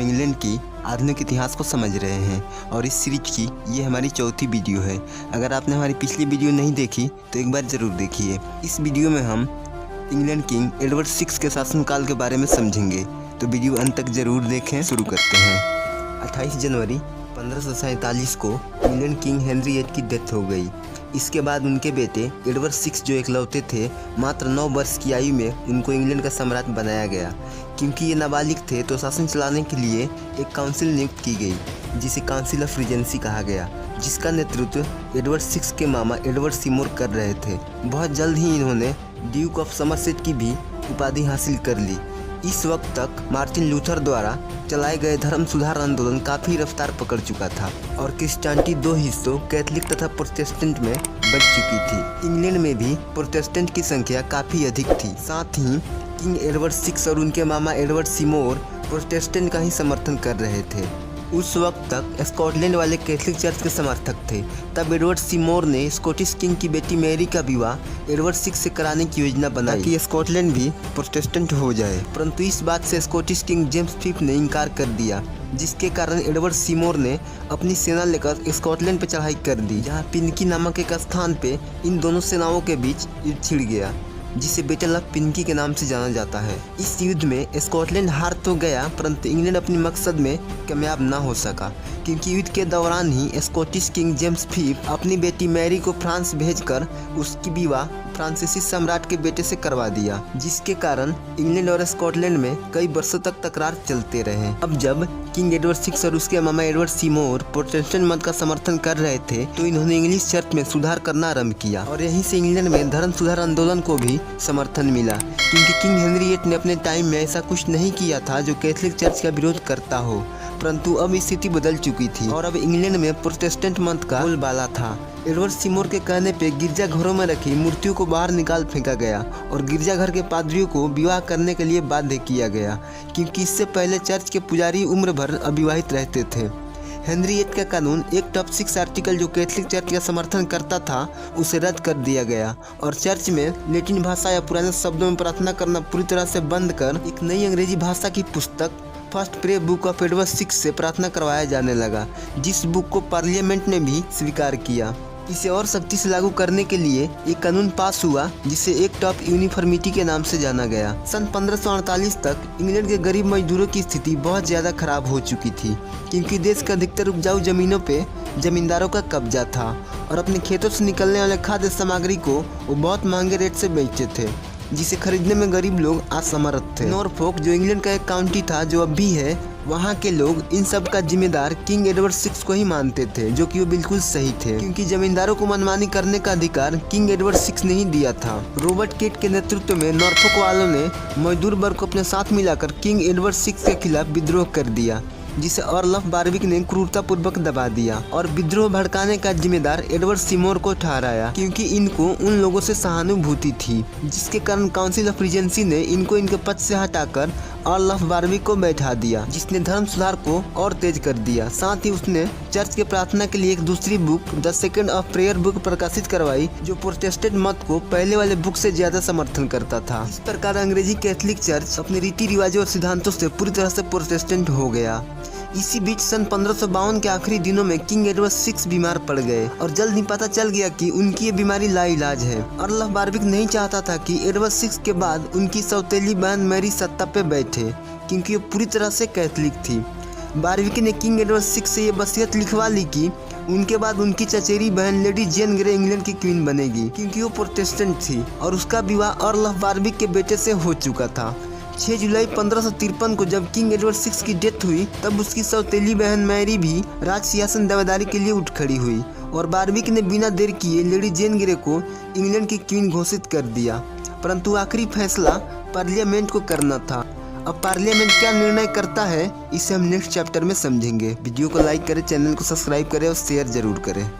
England की आधुनिक इतिहास को समझ रहे हैं और इस सीरीज की ये हमारी चौथी वीडियो है। अगर आपने हमारी पिछली वीडियो नहीं देखी तो एक बार ज़रूर देखिए। इस वीडियो में हम इंग्लैंड किंग एडवर्ड 6 के शासनकाल के बारे में समझेंगे, तो वीडियो अंत तक ज़रूर देखें। शुरू करते हैं। 28 जनवरी 1547 को इंग्लैंड किंग हेनरी 8 की डेथ हो गई। इसके बाद उनके बेटे एडवर्ड 6 जो इकलौते थे, मात्र 9 वर्ष की आयु में उनको इंग्लैंड का सम्राट बनाया गया। क्योंकि ये नाबालिग थे तो शासन चलाने के लिए एक काउंसिल नियुक्त की गई, जिसे काउंसिल ऑफ रीजेंसी कहा गया, जिसका नेतृत्व एडवर्ड 6 के मामा एडवर्ड सीमोर कर रहे थे। बहुत जल्द ही इन्होंने ड्यूक ऑफ समरसेट की भी उपाधि हासिल कर ली। इस वक्त तक मार्टिन लूथर द्वारा चलाए गए धर्म सुधार आंदोलन काफ़ी रफ्तार पकड़ चुका था और क्रिश्चियनिटी 2 हिस्सों कैथलिक तथा प्रोटेस्टेंट में बंट चुकी थी। इंग्लैंड में भी प्रोटेस्टेंट की संख्या काफ़ी अधिक थी। साथ ही किंग एडवर्ड 6 और उनके मामा एडवर्ड सीमोर प्रोटेस्टेंट का ही समर्थन कर रहे थे। उस वक्त तक स्कॉटलैंड वाले कैथलिक चर्च के समर्थक थे। तब एडवर्ड सीमोर ने स्कॉटिश किंग की बेटी मैरी का विवाह एडवर्ड 6 से कराने की योजना बनाई कि स्कॉटलैंड भी प्रोटेस्टेंट हो जाए, परंतु इस बात से स्कॉटिश किंग जेम्स 5 ने इनकार कर दिया, जिसके कारण एडवर्ड सीमोर ने अपनी सेना लेकर स्कॉटलैंड पर चढ़ाई कर दी, जहाँ पिनकी नामक एक स्थान पे इन दोनों सेनाओं के बीच युद्ध छिड़ गया, जिसे बैटल ऑफ पिनकी के नाम से जाना जाता है। इस युद्ध में स्कॉटलैंड हार तो गया, परंतु इंग्लैंड अपने मकसद में कामयाब ना हो सका, क्योंकि युद्ध के दौरान ही स्कॉटिश किंग जेम्स 5 अपनी बेटी मैरी को फ्रांस भेजकर उसकी विवाह फ्रांसीसी सम्राट के बेटे से करवा दिया, जिसके कारण इंग्लैंड और स्कॉटलैंड में कई वर्षों तक तकरार चलते रहे। अब जब किंग एडवर्ड 6 और उसके मामा एडवर्ड सीमोर प्रोटेस्टेंट मत का समर्थन कर रहे थे, तो इन्होंने इंग्लिश चर्च में सुधार करना आरंभ किया और यहीं से इंग्लैंड में धर्म सुधार आंदोलन को भी समर्थन मिला। क्योंकि किंग हेनरी 8 ने अपने टाइम में ऐसा कुछ नहीं किया था जो कैथलिक चर्च का विरोध करता हो, परंतु अब स्थिति बदल चुकी थी और अब इंग्लैंड में प्रोटेस्टेंट मत का बोलबाला था। एडवर्ड सीमोर के कहने पे गिरजाघरों में रखी मूर्तियों को बाहर निकाल फेंका गया और गिरजाघर के पादरियों को विवाह करने के लिए बाध्य किया गया, क्योंकि इससे पहले चर्च के पुजारी उम्र भर अविवाहित रहते थे। हेनरी 8 का कानून एक्ट ऑफ 6 आर्टिकल जो कैथलिक चर्च का समर्थन करता था, उसे रद्द कर दिया गया और चर्च में लैटिन भाषा या पुराने शब्दों में प्रार्थना करना पूरी तरह से बंद कर एक नई अंग्रेजी भाषा की पुस्तक first prayer book of Edward 6 से प्रार्थना करवाया जाने लगा, जिस बुक को पार्लियामेंट ने भी स्वीकार किया। इसे और सख्ती से लागू करने के लिए एक कानून पास हुआ, जिसे एक्ट ऑफ यूनिफॉर्मिटी के नाम से जाना गया। सन 1548 तक इंग्लैंड के गरीब मजदूरों की स्थिति बहुत ज़्यादा खराब हो चुकी थी, क्योंकि देश के अधिकतर उपजाऊ जमीनों पे जमींदारों का कब्जा था और अपने खेतों से निकलने वाले खाद्य सामग्री को वो बहुत महंगे रेट से बेचते थे, जिसे खरीदने में गरीब लोग असमर्थ थे। नॉरफोक जो इंग्लैंड का एक काउंटी था, जो अब भी है, वहाँ के लोग इन सब का जिम्मेदार किंग एडवर्ड 6 को ही मानते थे, जो कि वो बिल्कुल सही थे, क्योंकि जमींदारों को मनमानी करने का अधिकार किंग एडवर्ड 6 ने ही दिया था। रॉबर्ट केट के नेतृत्व में नॉरफोक वालों ने मजदूर वर्ग को अपने साथ मिलाकर किंग एडवर्ड 6 के खिलाफ विद्रोह कर दिया, जिसे अर्ल ऑफ बारविक ने क्रूरतापूर्वक दबा दिया और विद्रोह भड़काने का जिम्मेदार एडवर्ड सीमोर को ठहराया, क्योंकि इनको उन लोगों से सहानुभूति थी, जिसके कारण काउंसिल ऑफ रीजेंसी ने इनको इनके पद से हटाकर अर्ल ऑफ बारविक को बैठा दिया, जिसने धर्म सुधार को और तेज कर दिया। साथ ही उसने चर्च के प्रार्थना के लिए एक दूसरी book the second of prayer book प्रकाशित करवाई, जो प्रोटेस्टेंट मत को पहले वाले बुक से ज्यादा समर्थन करता था। इस प्रकार अंग्रेजी कैथलिक चर्च अपने रीति रिवाजों और सिद्धांतों से पूरी तरह से प्रोटेस्टेंट हो गया। इसी बीच सन 1552 के आखिरी दिनों में किंग एडवर्ड 6 बीमार पड़ गए और जल्द ही पता चल गया कि उनकी ये बीमारी लाइलाज है। अर्ल ऑफ बारविक नहीं चाहता था कि एडवर्ड 6 के बाद उनकी सौतेली बहन मैरी सत्ता पे बैठे, क्योंकि वो पूरी तरह से कैथलिक थी। बारविक ने किंग एडवर्ड 6 से ये वसीयत लिखवा ली कि उनके बाद उनकी चचेरी बहन लेडी जेन ग्रे इंग्लैंड की क्वीन बनेगी, क्योंकि वो प्रोटेस्टेंट थी और उसका विवाह अर्ल ऑफ बारविक के बेटे से हो चुका था। 6 जुलाई 1553 को जब किंग एडवर्ड 6 की डेथ हुई, तब उसकी सौतेली बहन मैरी भी राज सिंहासन दावेदारी के लिए उठ खड़ी हुई और बारविक ने बिना देर किए लेडी जेन ग्रे को इंग्लैंड की क्वीन घोषित कर दिया, परंतु आखिरी फैसला पार्लियामेंट को करना था। अब पार्लियामेंट क्या निर्णय करता है, इसे हम नेक्स्ट चैप्टर में समझेंगे। वीडियो को लाइक करें, चैनल को सब्सक्राइब करें और शेयर जरूर करें।